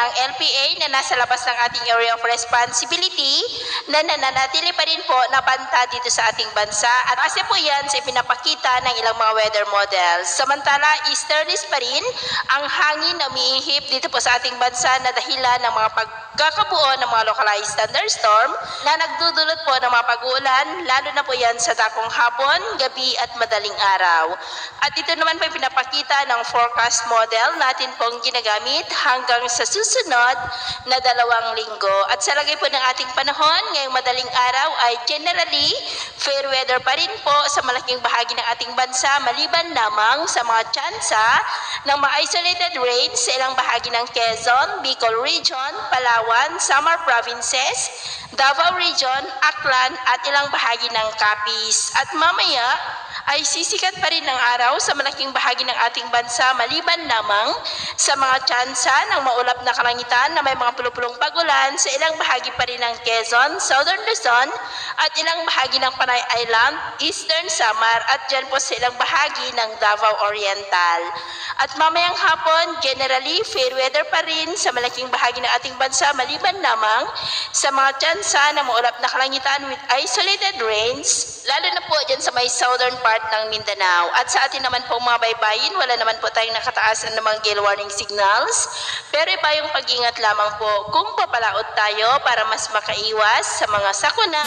ng LPA na nasa labas ng ating area of responsibility na nananatili pa rin po na banta dito sa ating bansa at kasi po yan sa ipinapakita ng ilang mga weather models. Samantala, easterlies pa rin ang hangin na umiihip dito po sa ating bansa na dahilan ng mga pagkakabuo ng mga localized thunderstorm na nagdudulot po ng mga pag-uulan, lalo na po yan sa dakong hapon, gabi at madaling araw. At ito naman po pinapakita ng forecast model natin pong ginagamit hanggang sa susunod na 2 linggo. At sa lagay po ng ating panahon, ngayong madaling araw ay generally fair weather pa rin po sa malaking bahagi ng ating bansa, maliban lamang sa mga tsansa ng mga isolated rains sa ilang bahagi ng Quezon, Bicol Region, Palawan, Samar Provinces, Davao Region, Aklan at ilang bahagi ng Capiz. At mamaya ay sisikat pa rin ng araw sa malaking bahagi ng ating bansa maliban lamang sa mga tsansa ng maulap na kalangitan na may mga pulupulong pagulan sa ilang bahagi pa rin ng Quezon, Southern Luzon at ilang bahagi ng Panay Island, Eastern Samar at dyan po sa ilang bahagi ng Davao Oriental. At mamayang hapon, generally fair weather pa rin sa malaking bahagi ng ating bansa maliban lamang sa mga tsansa ng maulap na kalangitan with isolated rains, lalo na po dyan sa may southern part ng Mindanao. At sa atin naman po mga baybayin, wala naman po tayong nakataasan ng mga gale warning signals, pero iba yung pag-ingat lamang po kung papalaot tayo para mas makaiwas sa mga sakuna.